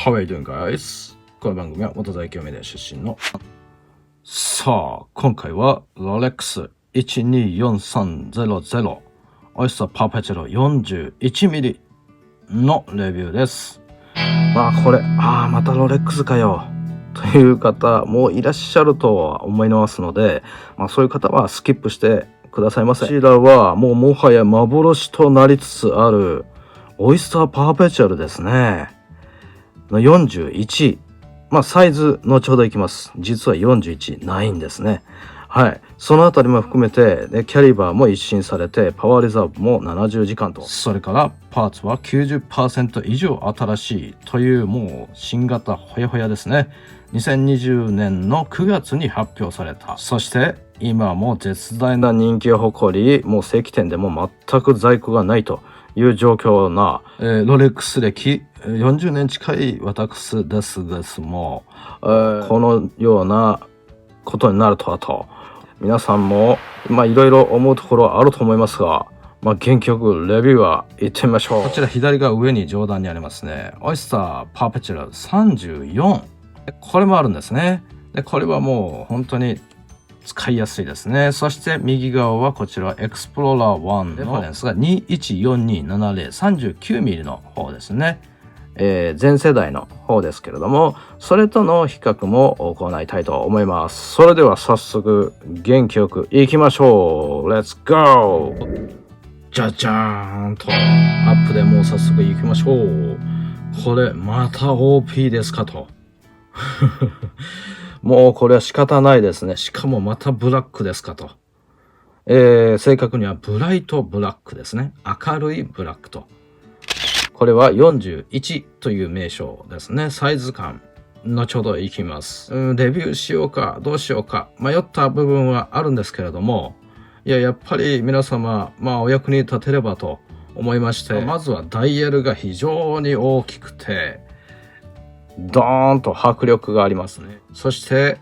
How are you doing, guys? この番組は元在京メディア出身のさあ、今回はロレックス 124300 オイスターパーペチュロ 41mm のレビューです。まあこれ、またロレックスかよという方もいらっしゃるとは思いますので、そういう方はスキップしてくださいませ。こちらはもはや幻となりつつあるオイスターパーペチュアルですね。の41。サイズ後ほどいきます。実は41ないんですね。はい。そのあたりも含めて、キャリバーも一新されて、パワーリザーブも70時間と。それからパーツは 90% 以上新しいというもう新型ほやほやですね。2020年の9月に発表された。そして今も絶大な人気を誇り、もう正規店でも全く在庫がないという状況な、ロレックス歴40年近い私ですも、このようなことになるとはと、皆さんもいろいろ思うところはあると思いますが、元気よくレビューは行ってみましょう。こちら左が上に上段にありますね。オイスターパーペチュラル34。これもあるんですね。で、これはもう本当に使いやすいですね。そして右側はこちらエクスプローラー1のレファレンスが 21427039mm の方ですね。前世代の方ですけれども、それとの比較も行いたいと思います。それでは早速元気よくいきましょう。 Let's go! じゃじゃーんとアップでもう早速いきましょう。これまた OP ですかともうこれは仕方ないですね。しかもまたブラックですかと。正確にはブライトブラックですね。明るいブラックと。これは41という名称ですね。サイズ感。後ほどいきます。レビューしようか、どうしようか。迷った部分はあるんですけれども、やっぱり皆様、お役に立てればと思いまして、まずはダイヤルが非常に大きくて、ドーンと迫力がありますね。そして、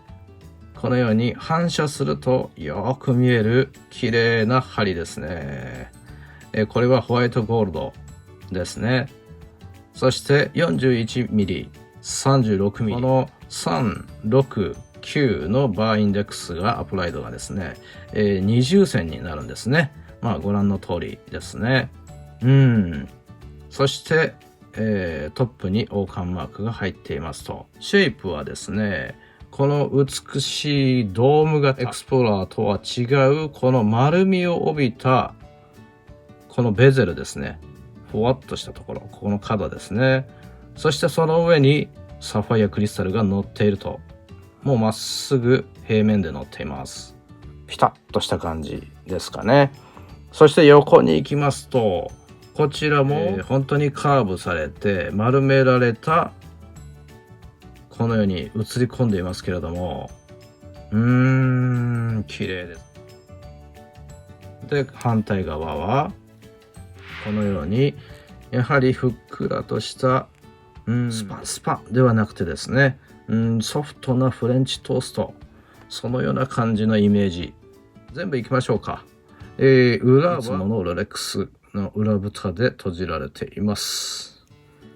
このように反射するとよく見える綺麗な針ですね。これはホワイトゴールドですね。そして 41mm、36mm この369のバーインデックスがアプライドがですね、二重線になるんですね。ご覧の通りですね。そしてトップに王冠マークが入っていますと。シェイプはですね、この美しいドーム型エクスプローラーとは違うこの丸みを帯びたこのベゼルですね。ふわっとしたところ、ここの角ですね。そしてその上にサファイアクリスタルが乗っていると。もうまっすぐ平面で乗っています。ピタッとした感じですかね。そして横に行きますと、こちらも本当にカーブされて丸められたこのように映り込んでいますけれども、綺麗です。で、反対側はこのようにやはりふっくらとしたスパではなくてですね、ソフトなフレンチトースト、そのような感じのイメージ。全部いきましょうか。裏はいつものロレックスの裏蓋で閉じられています。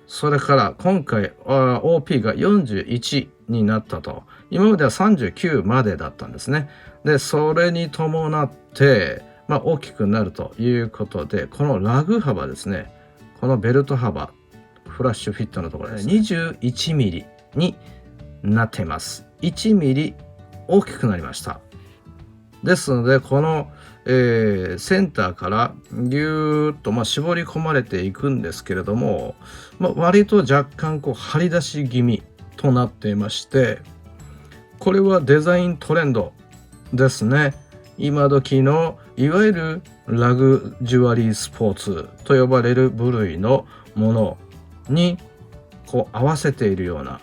それから今回OP が41になったと。今までは39までだったんですね。で、それに伴って大きくなるということで、このラグ幅ですね、このベルト幅、フラッシュフィットのところですね、21mm になっています。1mm 大きくなりました。ですので、この、センターからぎゅーっと、絞り込まれていくんですけれども、割と若干張り出し気味となっていまして、これはデザイントレンドですね。今時のいわゆるラグジュアリースポーツと呼ばれる部類のものに合わせているような、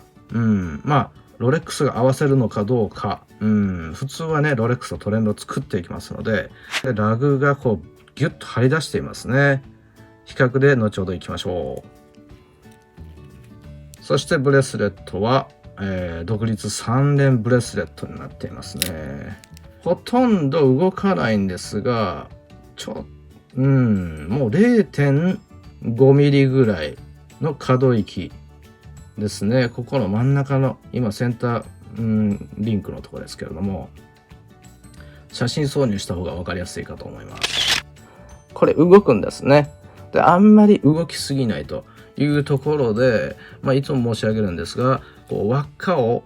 ロレックスが合わせるのかどうか、普通はね、ロレックスのトレンドを作っていきますので、ラグがギュッと張り出していますね。比較で後ほどいきましょう。そしてブレスレットは、独立3連ブレスレットになっていますね。ほとんど動かないんですが、もう 0.5 ミリぐらいの可動域ですね、ここの真ん中の今センター、リンクのところですけれども、写真挿入した方が分かりやすいかと思います。これ動くんですね。で、あんまり動きすぎないというところで、いつも申し上げるんですが、輪っかを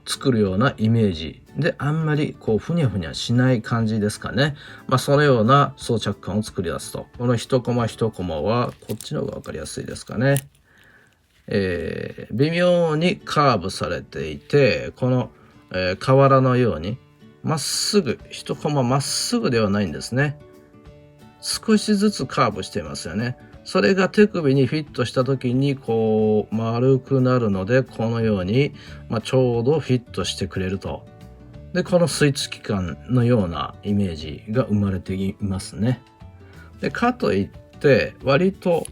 作るようなイメージで、あんまりふにゃふにゃしない感じですかね。そのような装着感を作り出すと。この一コマ一コマはこっちの方が分かりやすいですかね。微妙にカーブされていて、この、瓦のようにまっすぐ、一コマまっすぐではないんですね。少しずつカーブしていますよね。それが手首にフィットした時に丸くなるので、このように、ちょうどフィットしてくれると。で、この吸い付き感のようなイメージが生まれていますね。で、かといって割と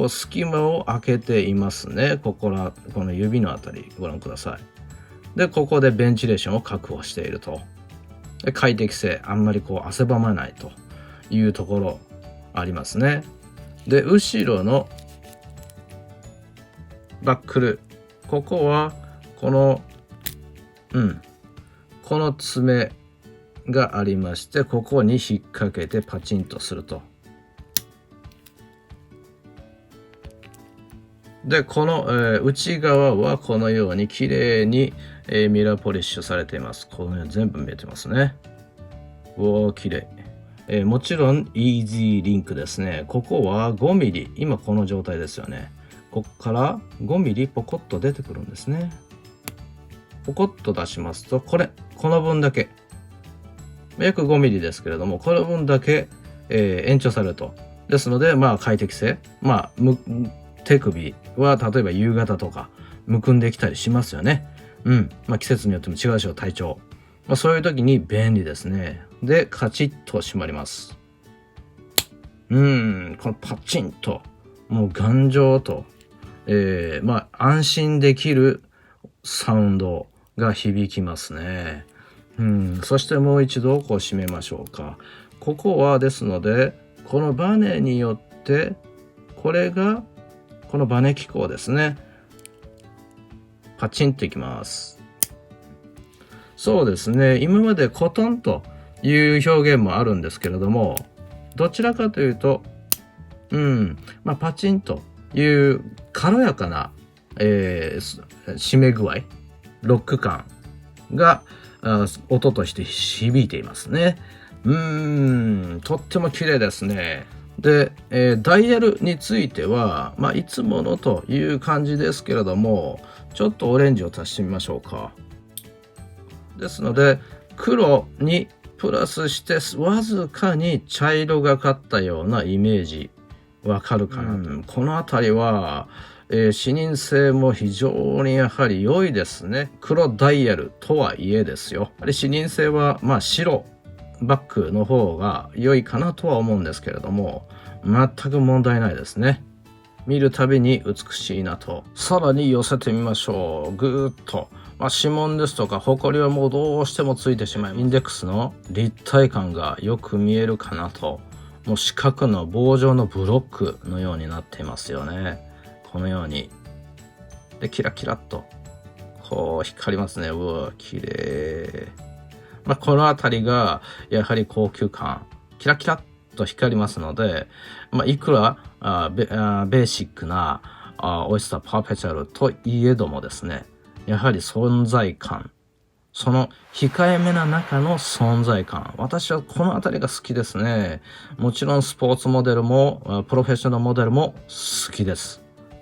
隙間を空けていますね。この指のあたりご覧ください。で、ここでベンチレーションを確保していると。で、快適性、あんまり汗ばまないというところありますね。で、後ろのバックル、ここはこの爪がありまして、ここに引っ掛けてパチンとすると。で、この、内側はこのように綺麗に、ミラーポリッシュされています。このように全部見えてますね。おー、綺麗。もちろんイージーリンクですね。ここは5ミリ、今この状態ですよね。ここから5ミリポコッと出てくるんですね。ポコッと出しますと、この分だけ、約5ミリですけれども、この分だけ、延長されると。ですので、快適性、手首は例えば夕方とかむくんできたりしますよね。季節によっても違うでしょう、体調。そういう時に便利ですね。で、カチッと閉まります。このパチンと、もう頑丈と、安心できるサウンドが響きますね。そしてもう一度締めましょうか。ここはですので、このバネによって、このバネ機構ですね。パチンといきます。そうですね。今までコトンという表現もあるんですけれども、どちらかというと、パチンという軽やかな、締め具合、ロック感が音として響いていますね。とっても綺麗ですね。で、ダイヤルについては、いつものという感じですけれども、ちょっとオレンジを足してみましょうか。ですので、黒にプラスしてわずかに茶色がかったようなイメージ、わかるかな、この辺りは、視認性も非常にやはり良いですね。黒ダイヤルとはいえですよ。やはり視認性は白バックの方が良いかなとは思うんですけれども、全く問題ないですね。見るたびに美しいなと。さらに寄せてみましょう。ぐーっと。指紋ですとかホコリはもうどうしてもついてしまい、インデックスの立体感がよく見えるかなと。もう四角の棒状のブロックのようになっていますよね。このように。で、キラキラっと光りますね。うわ、綺麗。この辺りがやはり高級感、キラキラっと光りますので、いくらベーシックなオイスターパーペチュアルといえどもですね、やはり存在感、その控えめな中の存在感、私はこの辺りが好きですね。もちろんスポーツモデルもプロフェッショナルモデルも好きです。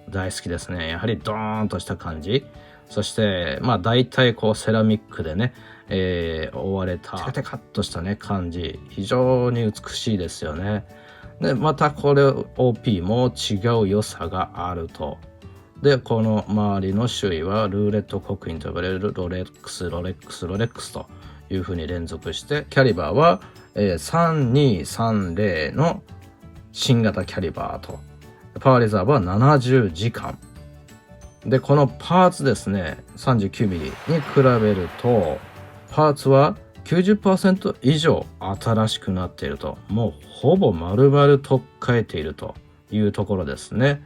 大好きですね。やはりドーンとした感じ、そして大体セラミックでね、覆われたテカテカっとしたね感じ、非常に美しいですよね。で、またこれ OP も違う良さがあると。で、この周りの周囲はルーレット刻印と呼ばれるロレックスというふうに連続して、キャリバーは、3230の新型キャリバーと、パワーリザーブは70時間で、このパーツですね、39ミリに比べるとパーツは 90% 以上新しくなっていると。もうほぼ丸々取っ替えているというところですね。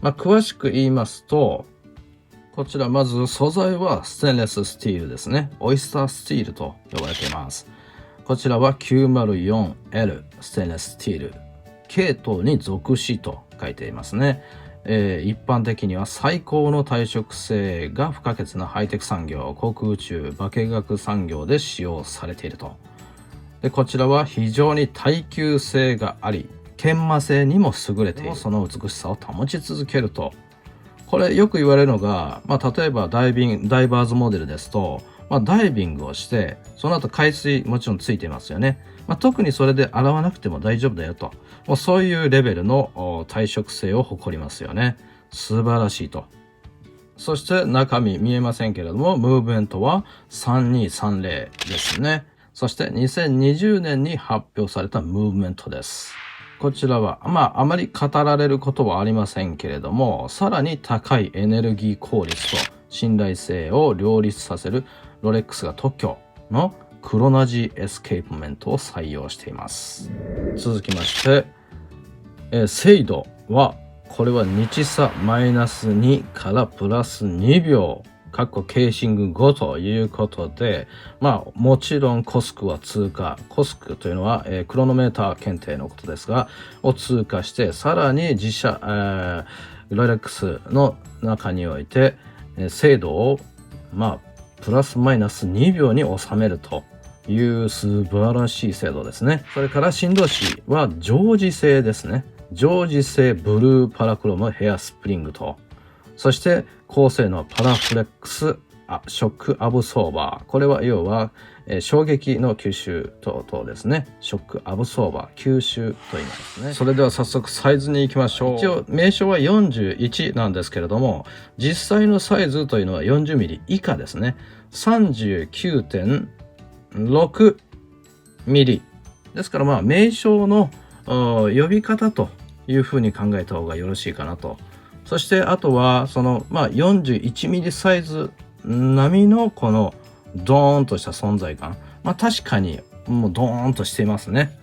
詳しく言いますと、こちらまず素材はステンレススチールですね。オイスタースチールと呼ばれています。こちらは 904L ステンレススチール。系統に属しと書いていますね。一般的には最高の耐食性が不可欠なハイテク産業、航空宇宙、化学産業で使用されていると。でこちらは非常に耐久性があり、研磨性にも優れている。その美しさを保ち続けると。これよく言われるのが、例えばダイバーズモデルですと、ダイビングをして、その後海水もちろんついていますよね。特にそれで洗わなくても大丈夫だよと。もうそういうレベルの耐食性を誇りますよね。素晴らしいと。そして中身見えませんけれども、ムーブメントは3230ですね。そして2020年に発表されたムーブメントです。こちらは、あまり語られることはありませんけれども、さらに高いエネルギー効率と信頼性を両立させるロレックスが特許のクロナジエスケープメントを採用しています。続きまして、精度は、これは日差-2から+2秒。ケーシング5ということで、もちろんコスクは通過。コスクというのは、クロノメーター検定のことですが、を通過して、さらに自社、ロレックスの中において、精度を、+-2秒に収めるという素晴らしい精度ですね。それから振動子は常時性ですね。常時性ブルーパラクロムヘアスプリングと、そして高性能パラフレックスショックアブソーバー。これは要は、衝撃の吸収等々ですね。ショックアブソーバー、吸収と言いますね。それでは早速サイズに行きましょう。一応名称は41なんですけれども、実際のサイズというのは 40mm 以下ですね。39.6mm ですから、名称の呼び方というふうに考えた方がよろしいかなと。そしてあとはその41mmサイズ並みのこのドーンとした存在感、確かにもうドーンとしていますね。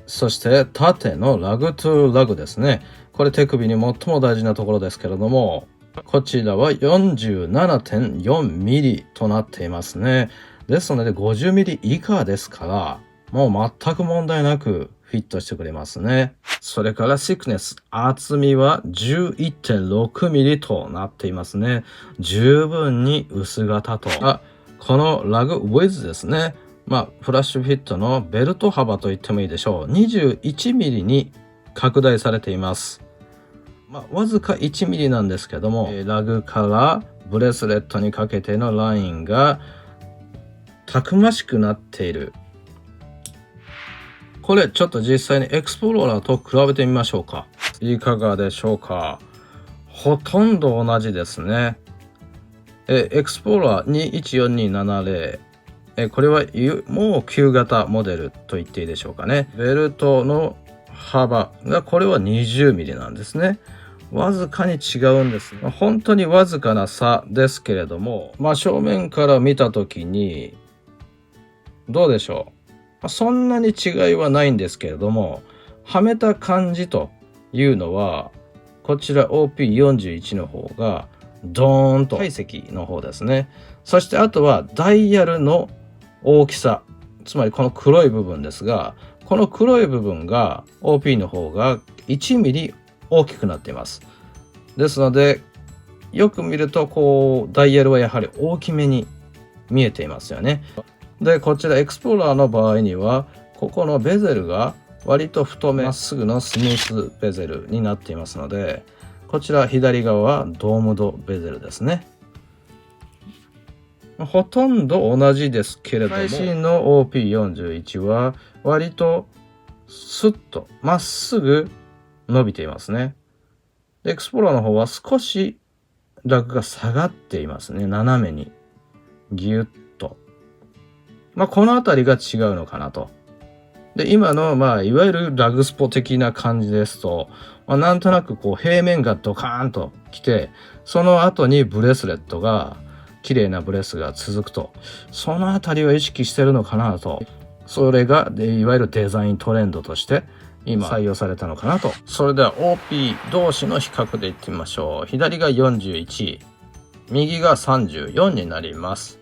そして縦のラグトゥラグですね。これ手首に最も大事なところですけれども、こちらは 47.4mm となっていますね。ですので 50mm 以下ですから、もう全く問題なくフィットしてくれますね。それからシックネス、厚みは 11.6mm となっていますね。十分に薄型と。このラグウィズですね。フラッシュフィットのベルト幅と言ってもいいでしょう。21mm に拡大されています。わずか 1mm なんですけども、ラグからブレスレットにかけてのラインがたくましくなっている。これちょっと実際にエクスプローラーと比べてみましょうか。いかがでしょうか。ほとんど同じですね。エクスプローラー214270、これはもう旧型モデルと言っていいでしょうかね。ベルトの幅がこれは 20mm なんですね。わずかに違うんです。本当にわずかな差ですけれども、正面から見た時にどうでしょう。そんなに違いはないんですけれども、はめた感じというのは、こちら OP41 の方がドーンと体積の方ですね。そしてあとはダイヤルの大きさ、つまりこの黒い部分ですが、この黒い部分が OP の方が 1mm 大きくなっています。ですので、よく見るとダイヤルはやはり大きめに見えていますよね。で、こちらエクスプローラーの場合には、ここのベゼルが割と太め、まっすぐのスムースベゼルになっていますので、こちら左側はドームドベゼルですね。ほとんど同じですけれども、最新の OP41 は割とスッとまっすぐ伸びていますね。エクスプローラーの方は少しラグが下がっていますね。斜めにギュッと。このあたりが違うのかなと。で、今のいわゆるラグスポ的な感じですと、なんとなく平面がドカーンと来て、その後にブレスレットが綺麗なブレスが続くと、そのあたりを意識してるのかなと。それがいわゆるデザイントレンドとして今採用されたのかなと。それでは OP 同士の比較でいってみましょう。左が41、右が34になります。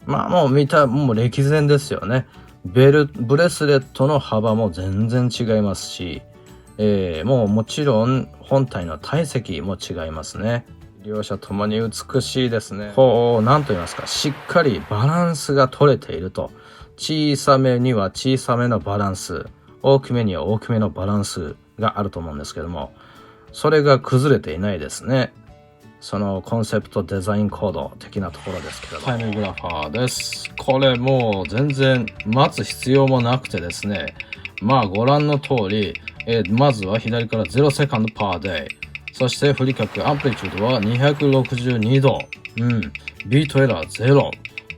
まあもう歴然ですよね。ブレスレットの幅も全然違いますし、もちろん本体の体積も違いますね。両者ともに美しいですね。なんと言いますか、しっかりバランスが取れていると。小さめには小さめのバランス、大きめには大きめのバランスがあると思うんですけども、それが崩れていないですね。そのコンセプトデザインコード的なところですけれども、タイムグラファーです。これもう全然待つ必要もなくてですね、まあご覧の通り、まずは左から0セカンドパーデイ。そして振り角アンプリチュードは262度。ビートエラー0。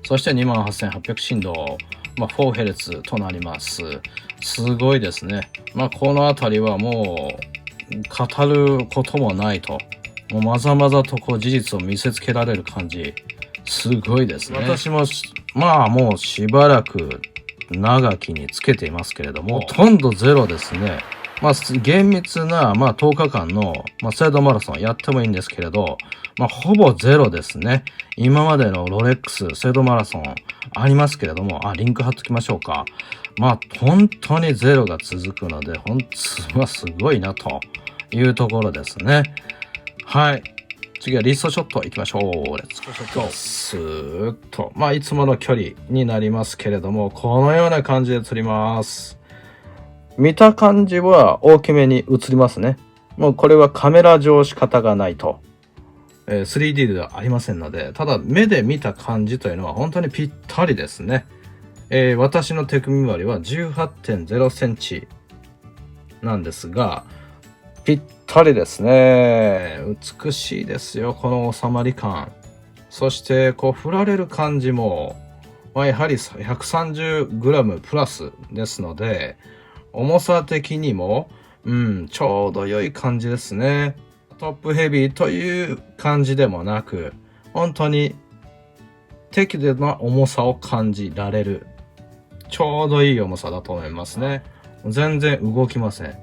そして28800振動。4ヘルツとなります。すごいですね。このあたりはもう、語ることもないと。もうまざまざと事実を見せつけられる感じ。すごいですね。私も、もうしばらく長きにつけていますけれども、ほとんどゼロですね。厳密な、10日間の、セイドマラソンやってもいいんですけれど、ほぼゼロですね。今までのロレックス、セイドマラソンありますけれども、リンク貼っときましょうか。本当にゼロが続くので、本当はすごいなというところですね。はい。次はリストショット行きましょう。レッツゴー。スーッと。いつもの距離になりますけれども、このような感じで釣ります。見た感じは大きめに映りますね。もうこれはカメラ上仕方がないと。3D ではありませんので、ただ目で見た感じというのは本当にぴったりですね。私の手首割りは 18.0 センチなんですが、ぴったりですね。美しいですよ、この収まり感。そして振られる感じも、やはり 130g プラスですので、重さ的にも、ちょうど良い感じですね。トップヘビーという感じでもなく、本当に適度な重さを感じられる。ちょうどいい重さだと思いますね。全然動きません。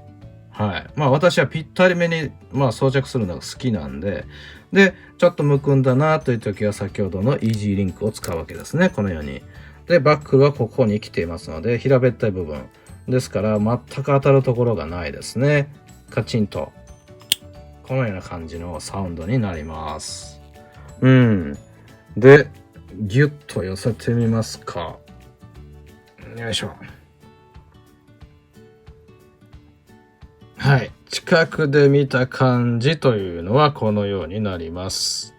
はい。私はぴったりめに、装着するのが好きなんで、で、ちょっとむくんだなという時は先ほどのイージーリンクを使うわけですね。このように。で、バックルはここに来ていますので、平べったい部分。ですから全く当たるところがないですね。カチンとこのような感じのサウンドになります。でギュッと寄せてみますか。よいしょ。はい、近くで見た感じというのはこのようになります。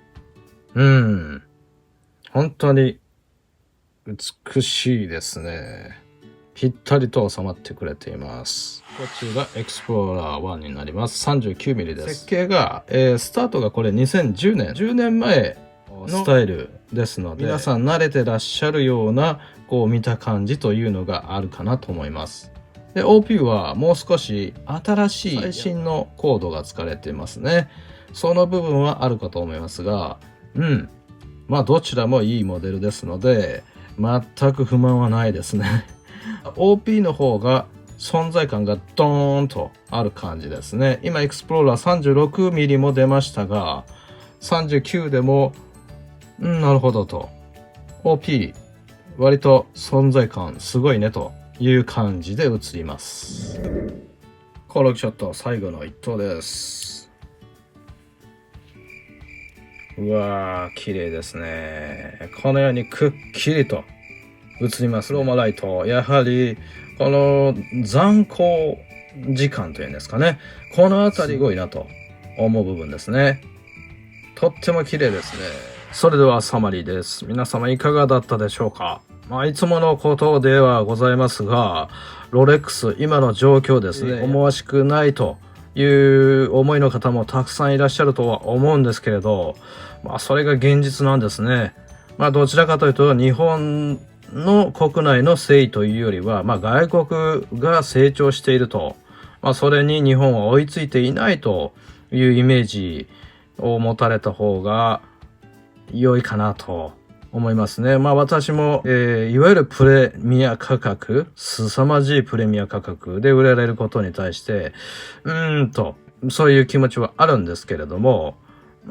本当に美しいですね。ぴったりと収まってくれています。こちらエクスプローラー1になります。 39mm です。設計が、スタートがこれ2010年10年前のスタイルですので、皆さん慣れてらっしゃるような見た感じというのがあるかなと思います。で OP はもう少し新しい最新のコードが使われていますね。その部分はあるかと思いますが、どちらもいいモデルですので全く不満はないですね。OP の方が存在感がドーンとある感じですね。今エクスプローラー 36mm も出ましたが、39でもなるほどと。OP 割と存在感すごいねという感じで映ります。コールショット最後の一投です。うわー綺麗ですね。このようにくっきりと映ります。ローマライト、やはりこの残光時間というんですかね、このあたりすごいなと思う部分ですね。とっても綺麗ですね。それではサマリーです。皆様いかがだったでしょうか。いつものことではございますが、ロレックス今の状況ですね、思わしくないという思いの方もたくさんいらっしゃるとは思うんですけれど、それが現実なんですね。どちらかというと日本の国内の誠意というよりは、外国が成長していると、それに日本は追いついていないというイメージを持たれた方が良いかなと思いますね。私も、いわゆるプレミア価格、凄まじいプレミア価格で売られることに対してそういう気持ちはあるんですけれども、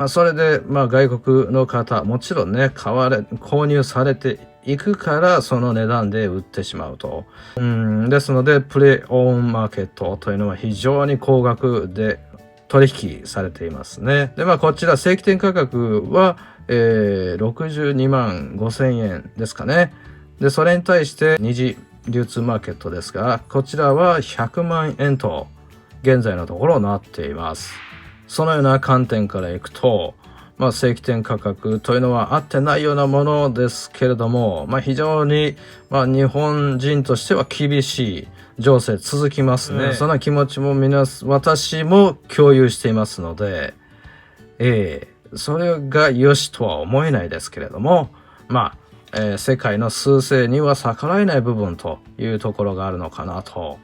それで、外国の方、もちろんね、購入されていくから、その値段で売ってしまうと。ですので、プレオーンマーケットというのは非常に高額で取引されていますね。で、こちら正規店価格は、62万5千円ですかね。で、それに対して二次流通マーケットですが、こちらは100万円と現在のところなっています。そのような観点からいくと、正規店価格というのは合ってないようなものですけれども、非常に、日本人としては厳しい情勢続きますね。そんな気持ちも私も共有していますので、それが良しとは思えないですけれども、世界の趨勢には逆らえない部分というところがあるのかなと。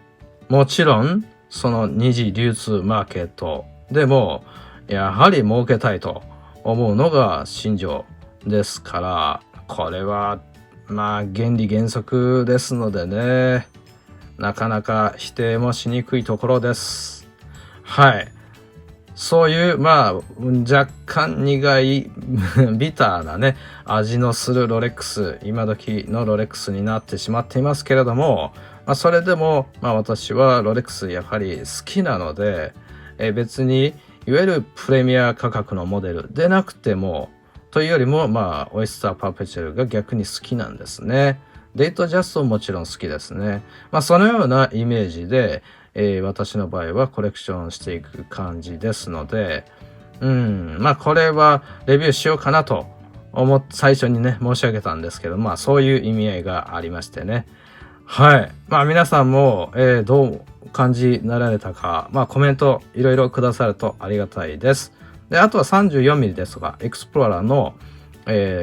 もちろん、その二次流通マーケットでも、やはり儲けたいと思うのが心情ですから、これは、原理原則ですのでね、なかなか否定もしにくいところです。はい。そういう、若干苦い、ビターなね、味のするロレックス、今時のロレックスになってしまっていますけれども、それでも、私はロレックスやはり好きなので、別に、いわゆるプレミア価格のモデルでなくても、というよりも、オイスターパーペチュアルが逆に好きなんですね。デートジャストももちろん好きですね。そのようなイメージで、私の場合はコレクションしていく感じですので、これはレビューしようかなと最初にね、申し上げたんですけど、そういう意味合いがありましてね。はい。皆さんも、どう感じなられたか、コメントいろいろくださるとありがたいです。で、あとは 34mm ですとか、エクスプローラーの、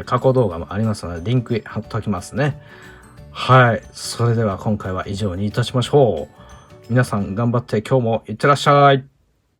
加工動画もありますので、リンク貼っときますね。はい。それでは今回は以上にいたしましょう。皆さん頑張って今日もいってらっしゃい。